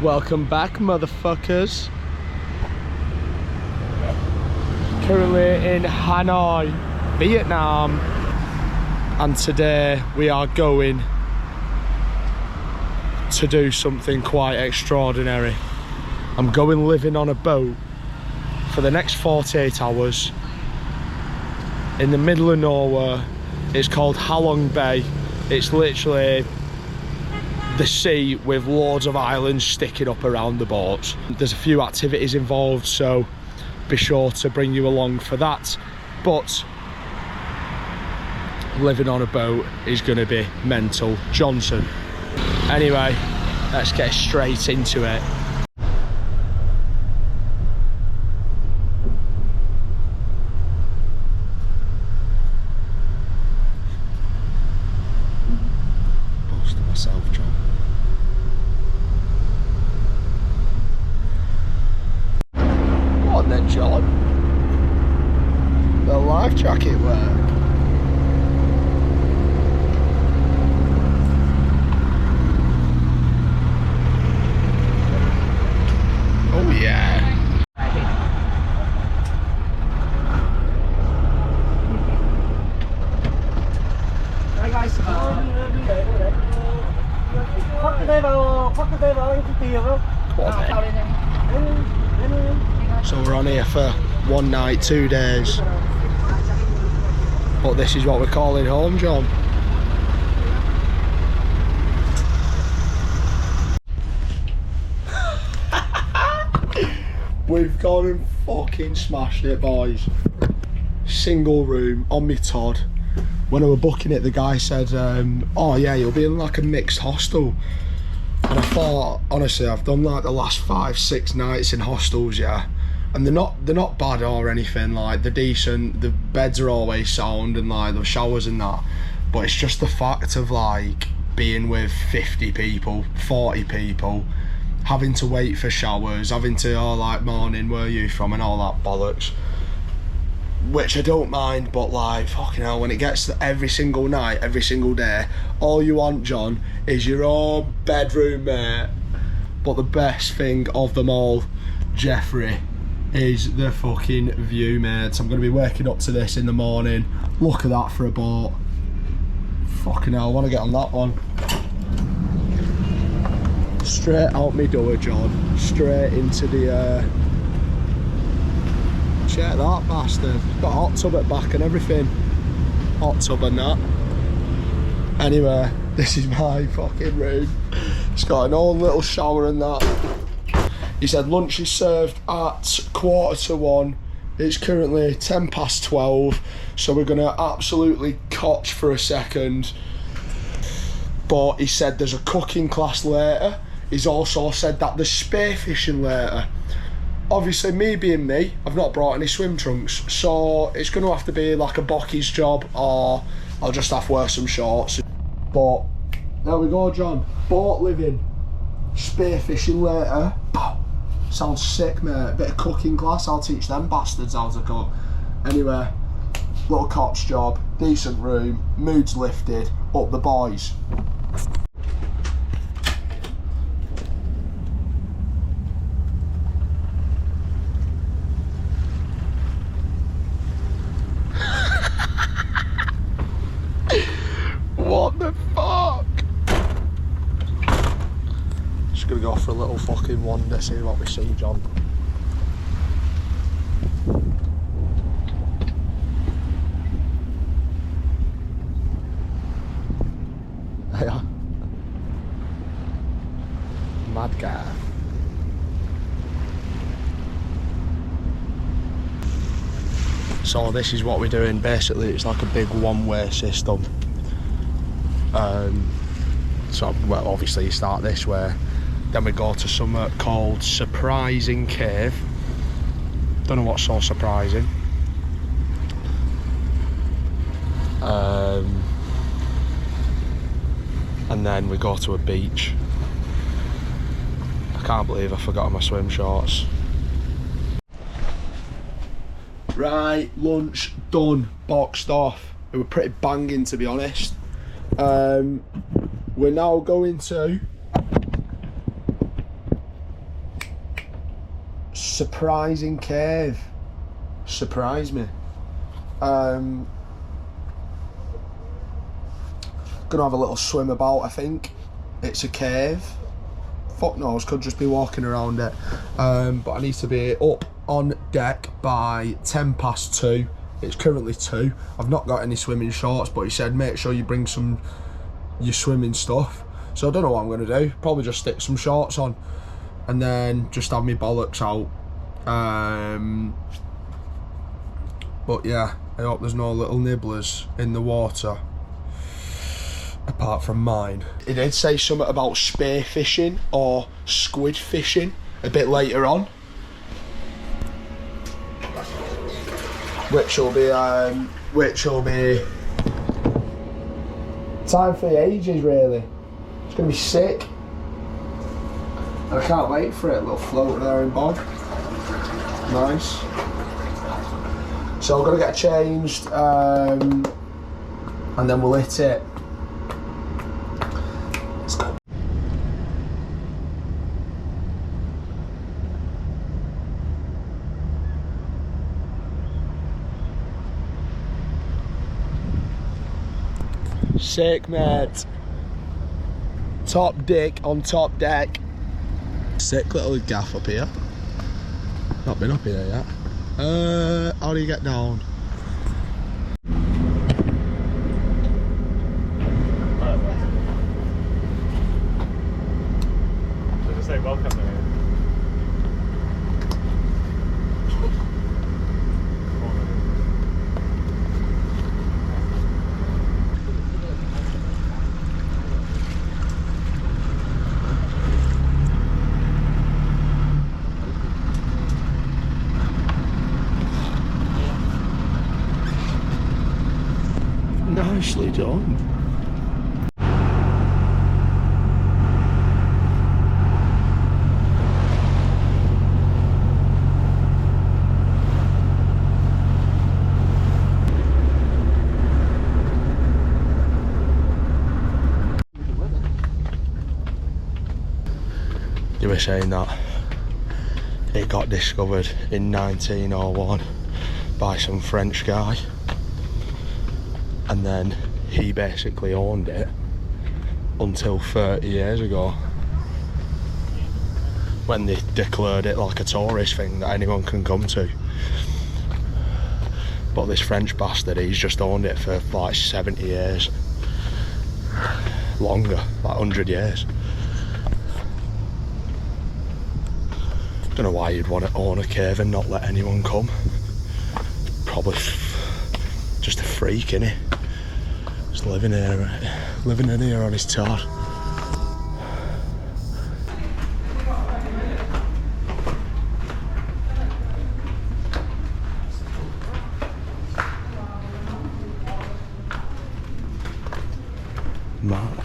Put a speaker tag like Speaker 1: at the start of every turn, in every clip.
Speaker 1: Welcome back, motherfuckers. Currently in Hanoi, Vietnam, and today we are going to do something quite extraordinary. I'm going living on a boat for the next 48 hours in the middle of nowhere. It's called Halong Bay. It's literally the sea with loads of islands sticking up around the boats. There's a few activities involved, so be sure to bring you along for that. But living on a boat is going to be mental. Johnson. Anyway, let's get straight into it. Boasting myself, John. What then, John? The life jacket work. Oh yeah.
Speaker 2: Hi guys. Khoác cái đây vào em tiền không?
Speaker 1: So we're on here for 1 night, 2 days. But this is what we're calling home, John. We've gone and fucking smashed it, boys. Single room on me Todd. When I were booking it, the guy said, oh yeah, you'll be in like a mixed hostel. And I thought, honestly, I've done like the last 5-6 nights in hostels, yeah, and they're not bad or anything. Like, they're decent, the beds are always sound, and like the showers and that. But it's just the fact of like being with 50 people, 40 people, having to wait for showers, having to, oh, like, morning, where are you from, and all that bollocks. Which I don't mind, but like, fucking hell, when it gets to every single night, every single day, all you want, John, is your own bedroom, mate. But the best thing of them all, Jeffrey, is the fucking view, mate. So I'm going to be waking up to this in the morning. Look at that for a boat. Fucking hell, I want to get on that one. Straight out my door, John. Straight into the check that bastard. Got a hot tub at back and everything. Hot tub and that. Anyway, this is my fucking room. It's got an own little shower and that. He said lunch is served at 1:45. It's currently 12:10, so we're gonna absolutely cotch for a second. But he said there's a cooking class later. He's also said that there's spearfishing later. Obviously, me being me, I've not brought any swim trunks, so it's going to have to be like a bocky's job, or I'll just have to wear some shorts. But there we go, John. Boat living, spearfishing later. Sounds sick, mate. Bit of cooking class, I'll teach them bastards how to cook. Anyway, little cotch job, decent room, mood's lifted, up the boys. What the fuck? Just gonna go for a little fucking wander, see what we see, John. Yeah. Mad guy. So this is what we're doing. Basically, it's like a big one-way system. So, well, obviously you start this way, then we go to somewhere called Surprising Cave. Don't know what's so surprising. And then we go to a beach. I can't believe I forgot my swim shorts. Right, lunch done, boxed off. It was pretty banging, to be honest. We're now going to surprising cave. Surprised me. Gonna have a little swim about, I think. It's a cave. Fuck knows, could just be walking around it. But I need to be up on deck by 2:10. It's currently 2. I've not got any swimming shorts, but he said make sure you bring your swimming stuff. So I don't know what I'm gonna do. Probably just stick some shorts on and then just have my bollocks out. But yeah, I hope there's no little nibblers in the water apart from mine. He did say something about spear fishing or squid fishing a bit later on, which will be time for the ages really. It's gonna be sick. And I can't wait for it. A little float there in bog. Nice. So I'm gonna get changed and then we'll hit it. Let's go. Sick, mate. Top dick on top deck. Sick little gaff up here. Not been up here yet. How do you get down?
Speaker 3: Does it say welcome there?
Speaker 1: Nicely done. You were saying that it got discovered in 1901 by some French guy, and then he basically owned it until 30 years ago when they declared it like a tourist thing that anyone can come to. But this French bastard, he's just owned it for like 70 years. Longer, like 100 years. Don't know why you'd want to own a cave and not let anyone come. Probably just a freak, innit? Just living in here on his tar. Mark.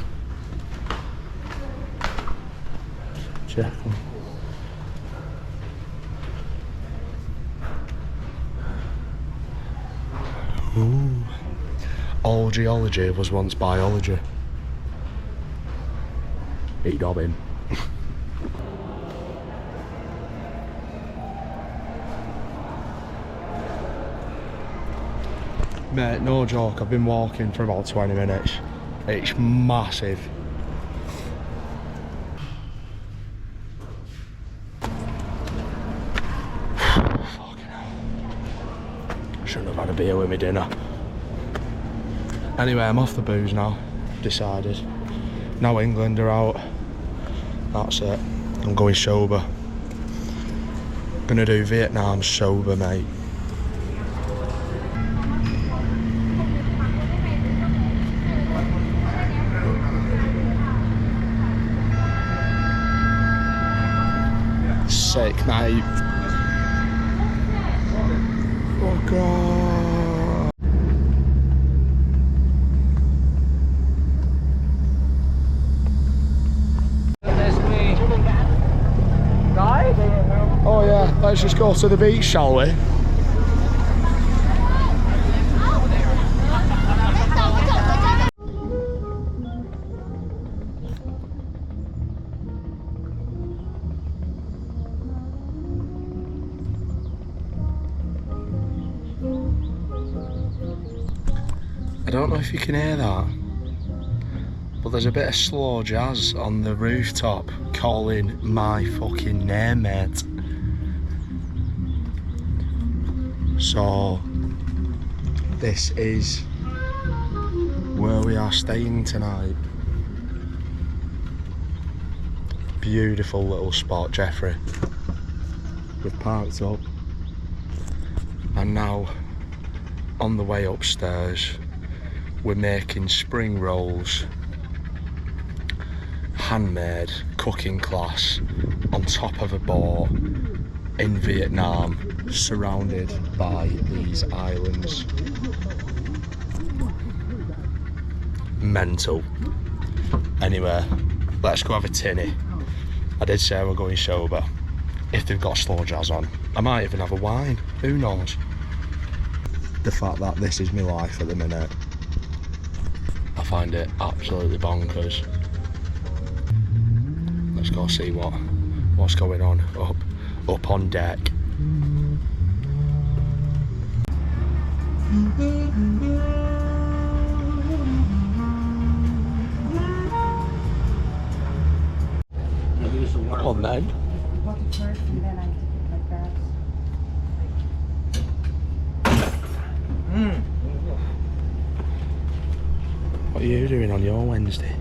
Speaker 1: Check. Ooh. All geology was once biology. Eat Dobbin. Mate, no joke, I've been walking for about 20 minutes. It's massive. Fucking hell. Shouldn't have had a beer with me dinner. Anyway, I'm off the booze now. Decided. Now England are out. That's it. I'm going sober. Gonna do Vietnam sober, mate. Sick, mate. Oh god. Oh yeah, let's just go to the beach, shall we? I don't know if you can hear that, but there's a bit of slow jazz on the rooftop calling my fucking name, mate. So, this is where we are staying tonight. Beautiful little spot, Jeffrey. We've parked up, and now on the way upstairs we're making spring rolls, handmade cooking class on top of a boat in Vietnam, surrounded by these islands. Mental. Anyway, let's go have a tinny. I did say we're going sober. If they've got slow jazz on, I might even have a wine, who knows. The fact that this is my life at the minute, I find it absolutely bonkers. Let's go see what's going on up on deck. Come on then.
Speaker 4: What the first and then I did it like that.
Speaker 1: What are you doing on your Wednesday?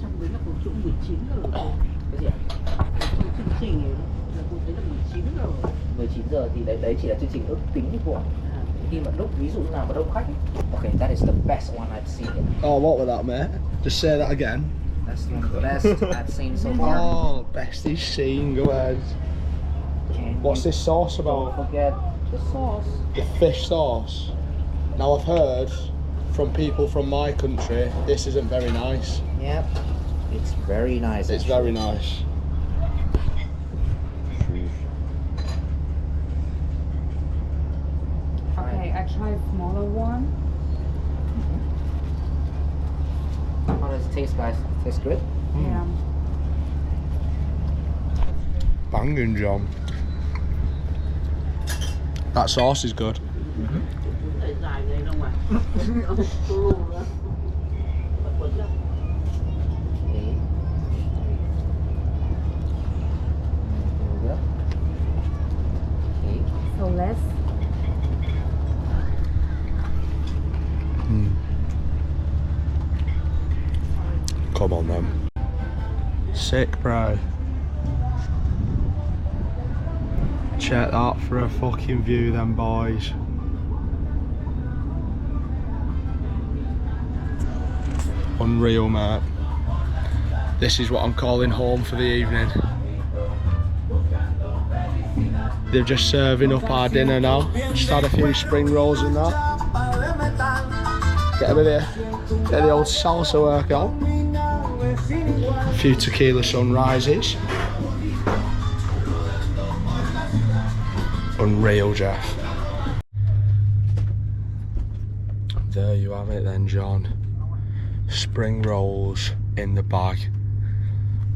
Speaker 4: Trong đấy là cũng chỗ 19 rồi. Cái gì ạ? Trong chương trình ấy là cũng thấy là 19 rồi. 19 giờ thì đấy chỉ là chương trình ước tính của khi mà lúc ví dụ nào mà đông khách ấy. Okay, that is the best one I've seen.
Speaker 1: Oh, what was that, mate? Just say that again.
Speaker 4: That's one of the best I've seen so far.
Speaker 1: Oh, best he's seen, go ahead. What's this sauce
Speaker 4: Don't
Speaker 1: about?
Speaker 4: forget the sauce.
Speaker 1: The fish sauce. Now I've heard from people from my country, this isn't very nice.
Speaker 4: Yep. It's very nice.
Speaker 1: It's very nice.
Speaker 5: Okay, I try a smaller one.
Speaker 4: How does it taste, guys? Tastes good?
Speaker 5: Yeah.
Speaker 1: Banging, John. That sauce is good.
Speaker 4: Okay. Okay.
Speaker 5: So less.
Speaker 1: Come on then. Sick, bro. Check that for a fucking view then, boys. Unreal, mate. This is what I'm calling home for the evening. They're just serving up our dinner now. Just had a few spring rolls and that. Get a bit of the old salsa workout. A few tequila sunrises. Unreal, Jeff. There you have it then, John. Spring rolls in the bag.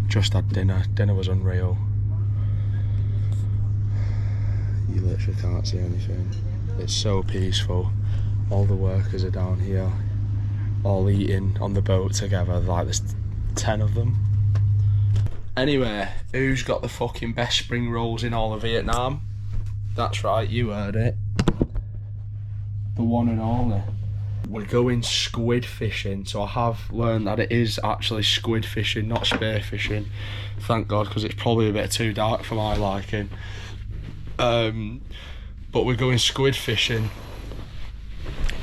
Speaker 1: Just had dinner. Dinner was unreal. You literally can't see anything. It's so peaceful. All the workers are down here, all eating on the boat together. Like there's 10 of them. Anyway, who's got the fucking best spring rolls in all of Vietnam? That's right, you heard it. The one and only. We're going squid fishing, so I have learned that it is actually squid fishing, not spear fishing. Thank God, because it's probably a bit too dark for my liking. But we're going squid fishing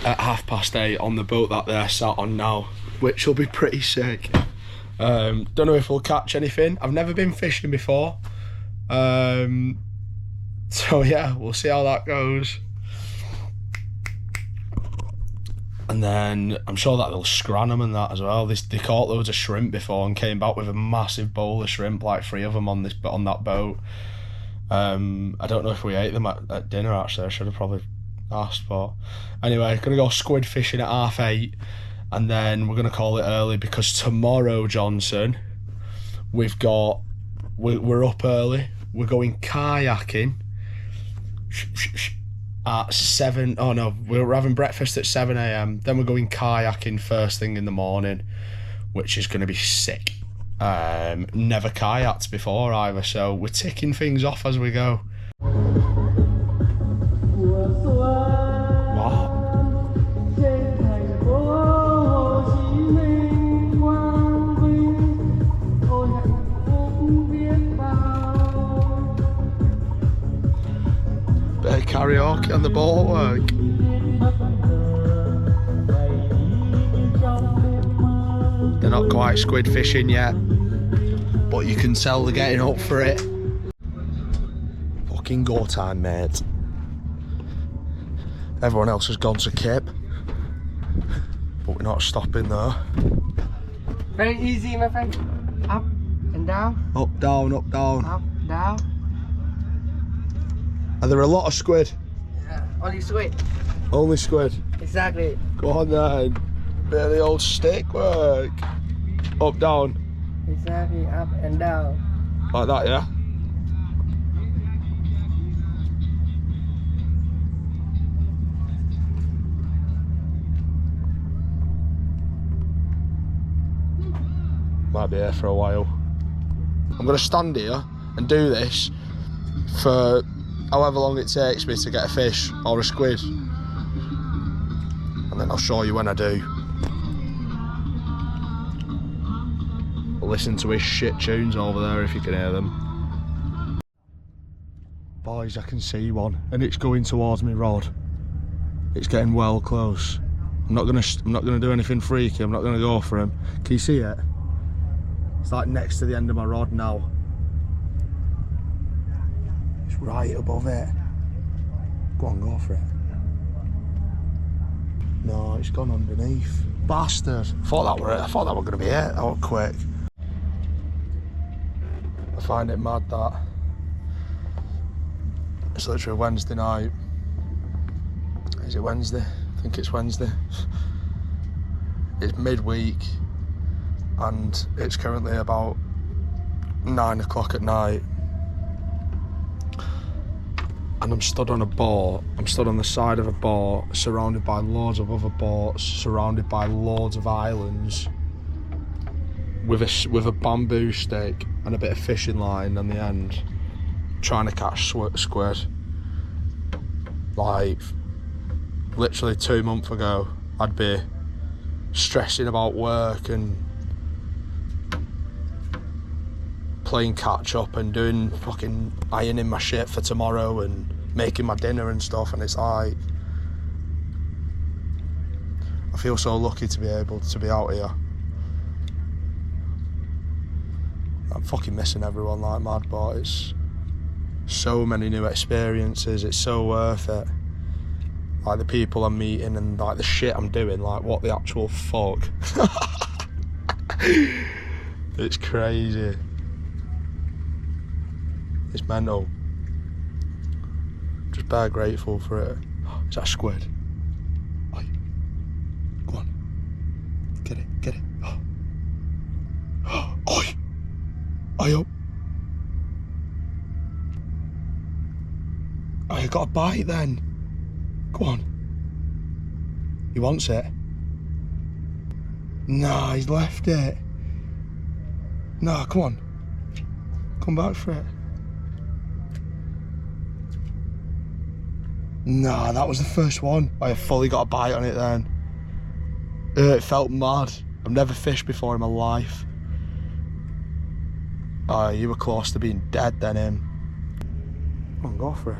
Speaker 1: at 8:30 on the boat that they're sat on now, which will be pretty sick. Don't know if we'll catch anything. I've never been fishing before. So yeah, we'll see how that goes. And then I'm sure that they'll scran them and that as well. They caught loads of shrimp before and came back with a massive bowl of shrimp, like 3 of them on that boat. I don't know if we ate them at dinner actually. I should have probably asked, but anyway, gonna go squid fishing at 8:30, and then we're gonna call it early because tomorrow, Johnson, we're up early. We're going kayaking at 7. Oh no, we're having breakfast at 7 a.m. Then we're going kayaking first thing in the morning, which is going to be sick. Never kayaked before either, so we're ticking things off as we go. What? Bit of karaoke on the boardwalk. They're not quite squid fishing yet, but you can tell they're getting up for it. Fucking go time, mate. Everyone else has gone to Kip, but we're not stopping there.
Speaker 2: Very easy, my friend. Up and down.
Speaker 1: Up, down, up, down.
Speaker 2: Up, down.
Speaker 1: Are there a lot of squid?
Speaker 2: Yeah, only squid.
Speaker 1: Only squid.
Speaker 2: Exactly.
Speaker 1: Go on then. Bit of the old stick work. Up, down.
Speaker 2: Exactly, up and down.
Speaker 1: Like that, yeah? Might be here for a while. I'm going to stand here and do this for however long it takes me to get a fish or a squid. And then I'll show you when I do. Listen to his shit tunes over there if you can hear them. Boys, I can see one and it's going towards me rod. It's getting well close. I'm not gonna do anything freaky. I'm not gonna go for him. Can you see it? It's like next to the end of my rod now. It's right above it. Go on, go for it. No, it's gone underneath. Bastard. I thought that were gonna be it. That was quick. I find it mad that it's literally Wednesday night. Is it Wednesday? I think it's Wednesday. It's midweek and it's currently about 9 o'clock at night. And I'm stood on a boat. I'm stood on the side of a boat, surrounded by loads of other boats, surrounded by loads of islands, with a bamboo stick and a bit of fishing line on the end, trying to catch squid. Like, literally 2 months ago, I'd be stressing about work and playing catch up and doing fucking ironing my shit for tomorrow and making my dinner and stuff, and it's like, I feel so lucky to be able to be out here. I'm fucking missing everyone like mad, but it's so many new experiences. It's so worth it. Like the people I'm meeting and like the shit I'm doing. Like what the actual fuck? It's crazy. It's mental. Just bare grateful for it. Is that a squid? Oi. Go on. Get it. Get it. Oi. Oi up. Oh, you got a bite then. Go on. He wants it. Nah, he's left it. Nah, come on. Come back for it. Nah, that was the first one. I fully got a bite on it then. It felt mad. I've never fished before in my life. Oh, you were close to being dead then, him. Come on, go for it.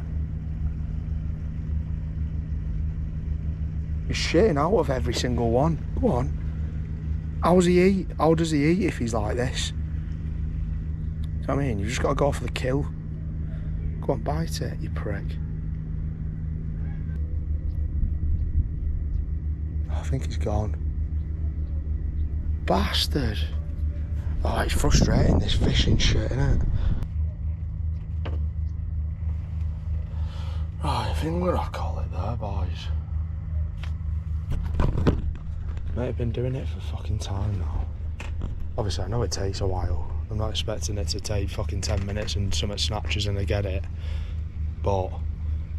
Speaker 1: He's shitting out of every single one. Go on. How does he eat? How does he eat if he's like this? Do you know what I mean? You've just got to go for the kill. Go on, bite it, you prick. I think he's gone. Bastard. Oh, it's frustrating, this fishing shit, isn't it? Right, I think I'm gonna call it there, boys. Might have been doing it for fucking time now. Obviously, I know it takes a while. I'm not expecting it to take fucking 10 minutes and some snatches and I get it. But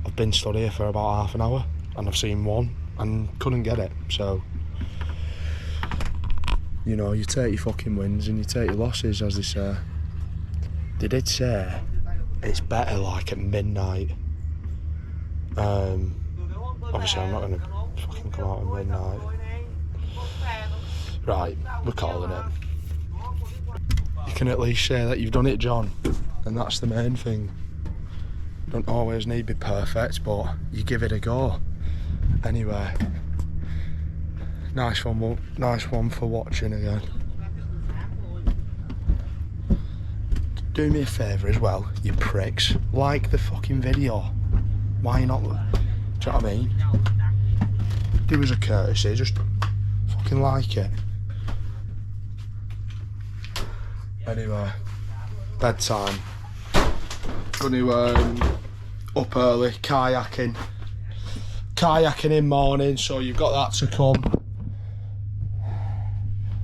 Speaker 1: I've been stood here for about half an hour and I've seen one and couldn't get it. So, you know, you take your fucking wins and you take your losses, as they say. They did say it's better like at midnight. Obviously I'm not going to fucking come out at midnight. Right, we're calling it. You can at least say that you've done it, John, and that's the main thing. Don't always need to be perfect, but you give it a go. Anyway, nice one for watching again. Do me a favour as well, you pricks. Like the fucking video. Why not? Do you know what I mean? Do us a courtesy, just fucking like it. Anyway, bedtime. Gonna up early, kayaking in morning, so you've got that to come.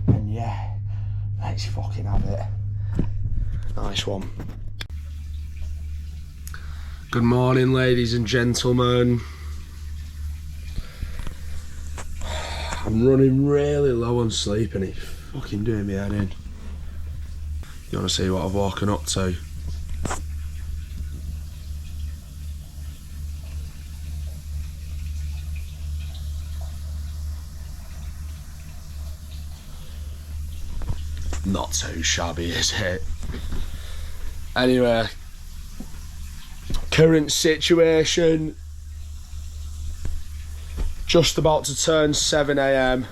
Speaker 1: And yeah, let's fucking have it. Nice one. Good morning, ladies and gentlemen. I'm running really low on sleep and it's fucking doing me head in. You wanna see what I've woken up to? Not too shabby, is it? Anyway, current situation, just about to turn 7 AM.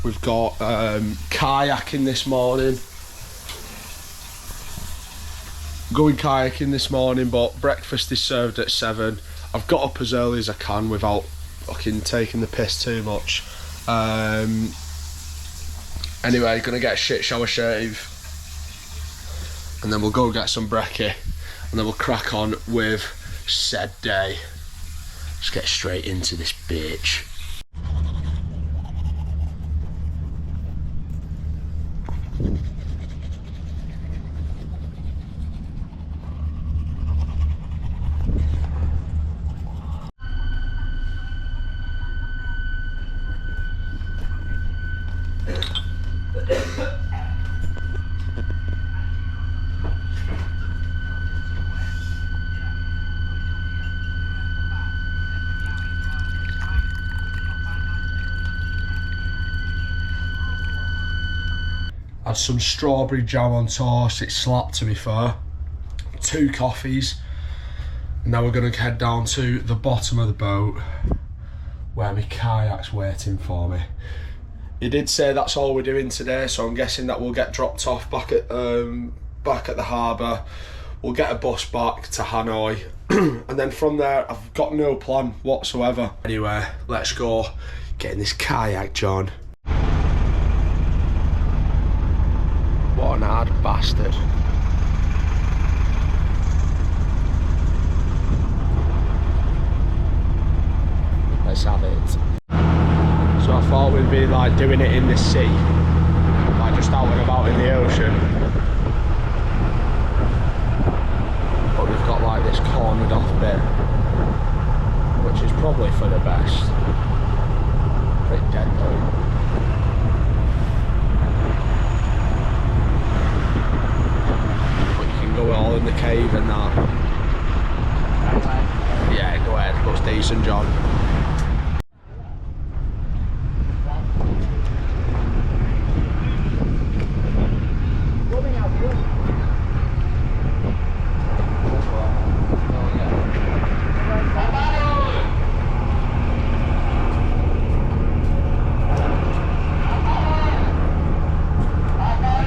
Speaker 1: We've got kayaking this morning. Going kayaking this morning, but breakfast is served at 7. I've got up as early as I can without fucking taking the piss too much. Anyway, gonna get a shit shower shave and then we'll go get some brekkie and then we'll crack on with said day. Let's get straight into this bitch. Had some strawberry jam on toast, it slapped to be fair. 2 coffees. And now we're gonna head down to the bottom of the boat where my kayak's waiting for me. He did say that's all we're doing today, so I'm guessing that we'll get dropped off back at the harbour. We'll get a bus back to Hanoi and then from there I've got no plan whatsoever. Anyway, let's go get in this kayak, John. What an hard bastard. Let's have it. So I thought we'd be like doing it in the sea, like just out and about in the ocean. But we've got like this cornered off bit, which is probably for the best. Pretty dead though. Go all in the cave and that. Yeah, go ahead, looks decent, John.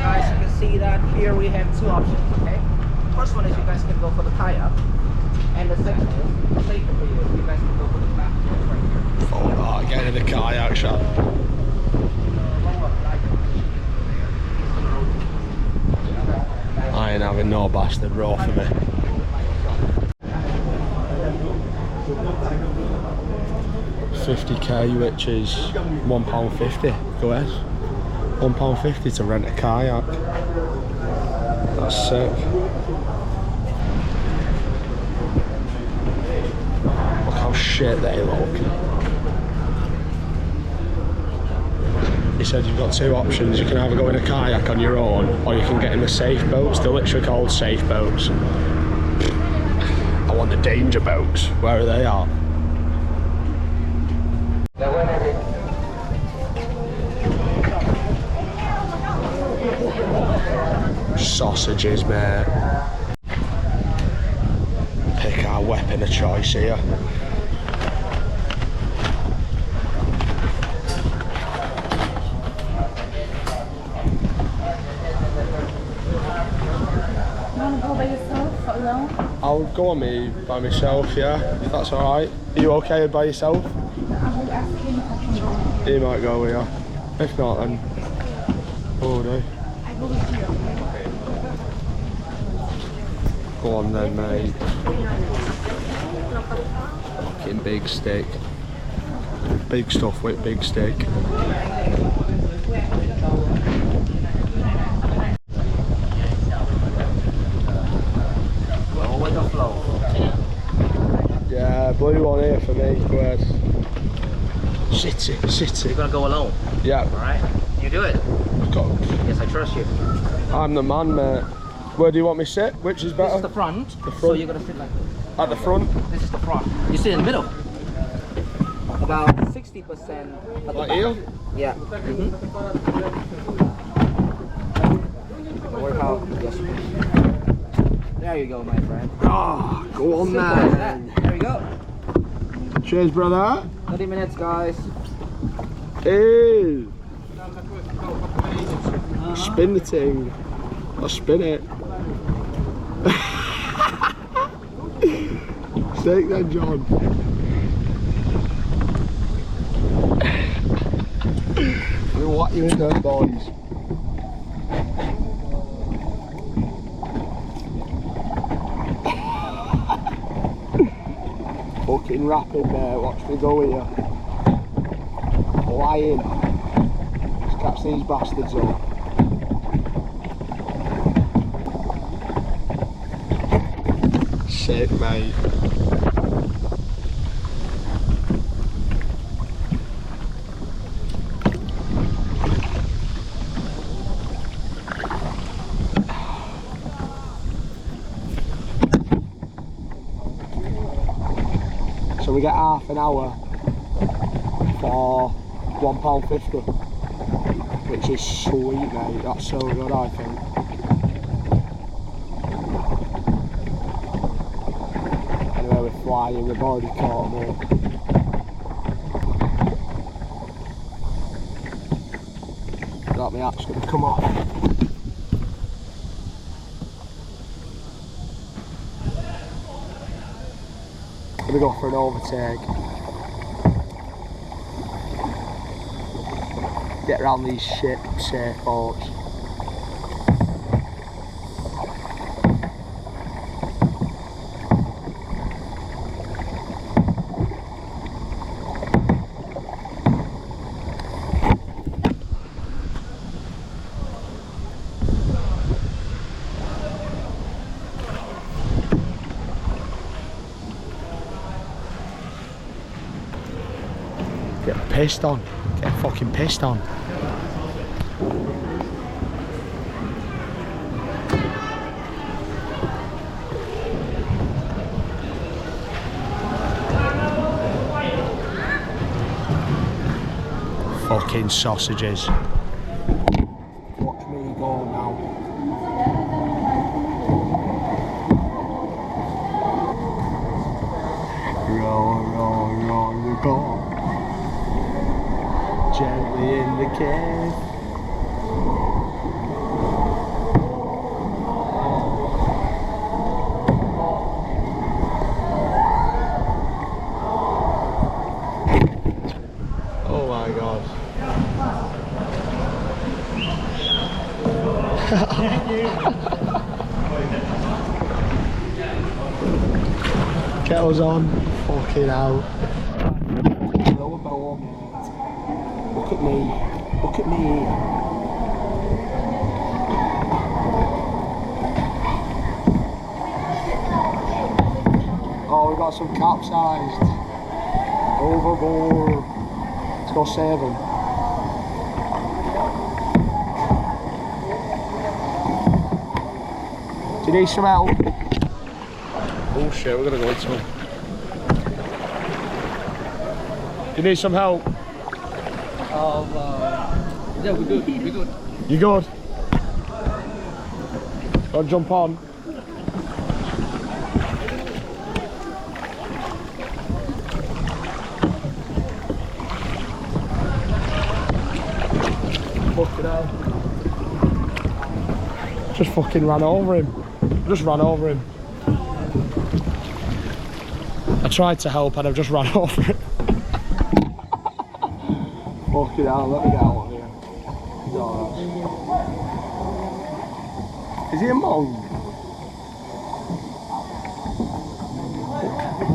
Speaker 4: Guys, you can see that here we have 2 options, okay? First one is you guys can go for the kayak, and the second is safer for you. You guys can go for the back right here.
Speaker 1: Follow that, get in the kayak shop. I ain't having no bastard row for me. £50k, which is £1.50. Go ahead. £1.50 to rent a kayak. That's sick. how shit they look. He said you've got two options. You can either go in a kayak on your own, or you can get in the safe boats. They're literally called safe boats. I want the danger boats. Where are they at? Sausages, mate. Pick our weapon of choice here.
Speaker 5: You want to go by yourself, alone?
Speaker 1: I'll go on me by myself, yeah, if that's alright. Are you okay by yourself?
Speaker 5: I will ask him if I can go.
Speaker 1: He might go with you. If not, then oh no.
Speaker 5: I go with you.
Speaker 1: Go on then, mate. Fucking big stick. Big stuff with big stick. Yeah, blue one here for me, Where's City.
Speaker 4: You're gonna go alone.
Speaker 1: Yeah.
Speaker 4: Alright? You do it.
Speaker 1: Go.
Speaker 4: Yes, I trust you.
Speaker 1: I'm the man, mate. Where do you want me to sit? Which is
Speaker 4: This
Speaker 1: better?
Speaker 4: is the front.
Speaker 1: The front.
Speaker 4: So you're gonna sit like this.
Speaker 1: At the front?
Speaker 4: This is the front. You sit in the middle. About 60% at the
Speaker 1: Like
Speaker 4: back.
Speaker 1: here?
Speaker 4: Yeah. Work out. Yes. There you go, my friend.
Speaker 1: Ah, go on
Speaker 4: Simple as
Speaker 1: then.
Speaker 4: that. There we go.
Speaker 1: Cheers, brother.
Speaker 4: 30 minutes, guys.
Speaker 1: Hey. Spin the thing. I'll spin it. Steak then, John. What you in there, boys? Fucking rapid there, watch me go here. Lying. Just catch these bastards up. Sick, mate. So we get half an hour for £1.50, which is sweet, mate. That's so good, I think. Anyway, we're flying. We've already caught them up. That my hat's gonna come off. Gonna go for an overtake. Get around these shit safe boats. Get pissed on. Get fucking pissed on. Fucking sausages. Watch me go now. Roll, roll, roll the boat. Gently in the cave. Oh my god. Kettle's on. Fucking hell. Lower bow. Look at me. Look at me. Oh, we got some capsized. Overboard. Let's go save them. Do you need some help? Oh shit, we're gonna go into it. Do you need some help?
Speaker 2: Yeah, we good. We good.
Speaker 1: You good? Go and jump on. Fucking hell. Just fucking ran over him. Just ran over him. I tried to help and I've just ran over him. Fucking hell, let me get out of here. He's alright. Is he a monk?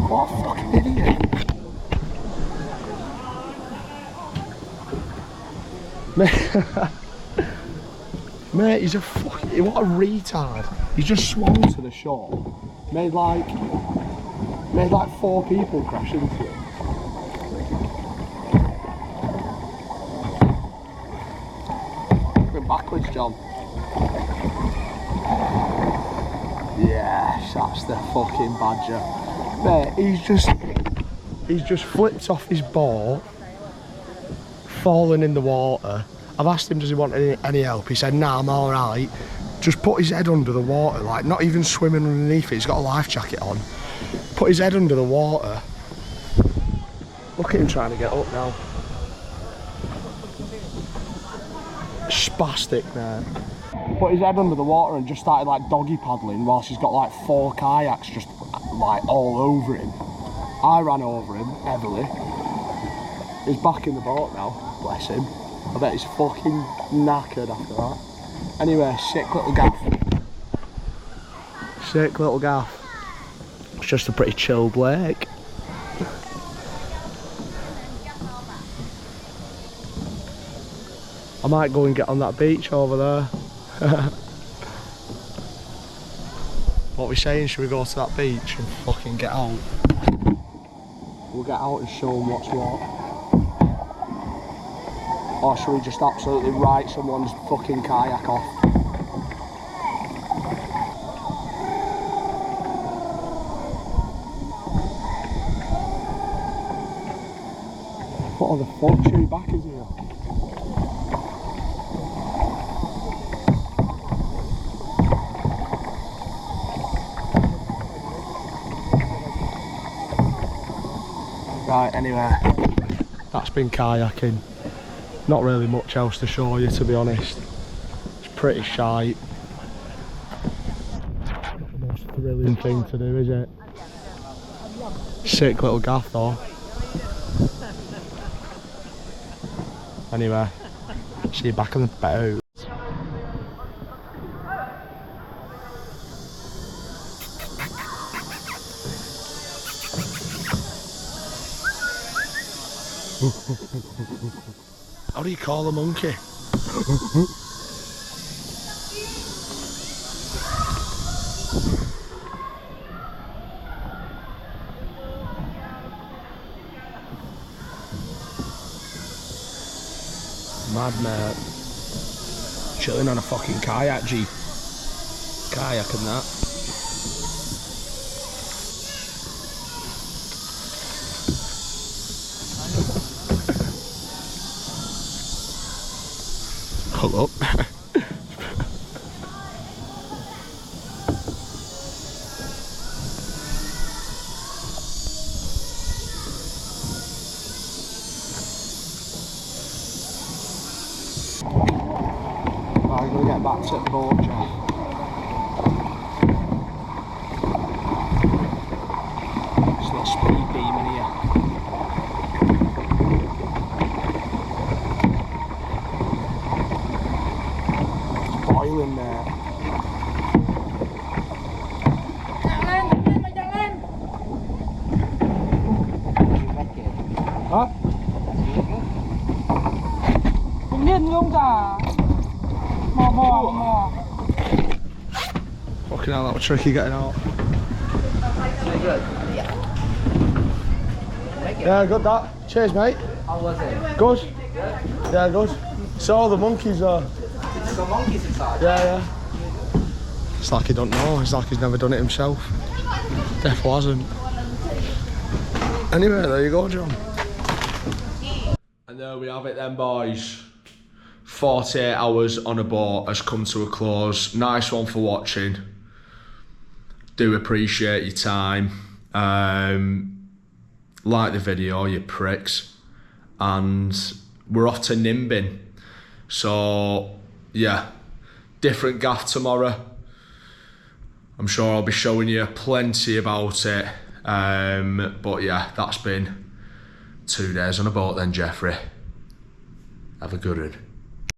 Speaker 1: What a fucking idiot. Mate, he's a fucking, what a retard. He just swung to the shore. Made like 4 people crash into it. Going backwards, John. Yes, that's the fucking badger. Mate, he's just flipped off his boat, fallen in the water. I've asked him, does he want any help? He said, nah, I'm alright. Just put his head under the water, like not even swimming underneath it. He's got a life jacket on. Put his head under the water. Look at him trying to get up now. Spastic, man. Put his head under the water and just started like doggy paddling whilst he's got like 4 kayaks just like all over him. I ran over him heavily. He's back in the boat now, bless him. I bet he's fucking knackered after that. Anyway, sick little gaff. Sick little gaff. It's just a pretty chilled lake. I might go and get on that beach over there. What are we saying? Should we go to that beach and fucking get out? We'll get out and show them what's what. Or should we just absolutely write someone's fucking kayak off? What the fuck? Chewy back is here. Right, anyway, that's been kayaking. Not really much else to show you, to be honest. It's pretty shite. Not the most thrilling thing to do, is it? Sick little gaff though. Anyway, see you back on the boat. How do you call a monkey? Mad mate. Chilling on a fucking kayak, G. Kayak and that. Hold up. I'm gonna get back to the boat, Jack. Just a little speed beam in here. Boiling there. Hả? Tự nhiên không cả. Mò. Fucking hell, that was tricky getting out.
Speaker 4: Mấy like it?
Speaker 1: Yeah, good that. Cheers, mate.
Speaker 4: How was it?
Speaker 1: Good. Yeah, good. So all the monkeys are.
Speaker 4: It's got monkeys inside.
Speaker 1: Yeah. It's like he don't know. It's like he's never done it himself. Definitely hasn't. Anyway, there you go, John. And there we have it then, boys. 48 hours on a boat has come to a close. Nice one for watching. Do appreciate your time. Like the video, you pricks. And we're off to Nimbin. So, yeah. Different gaff tomorrow. I'm sure I'll be showing you plenty about it. But yeah, that's been 2 days on a boat then, Jeffrey. Have a good one.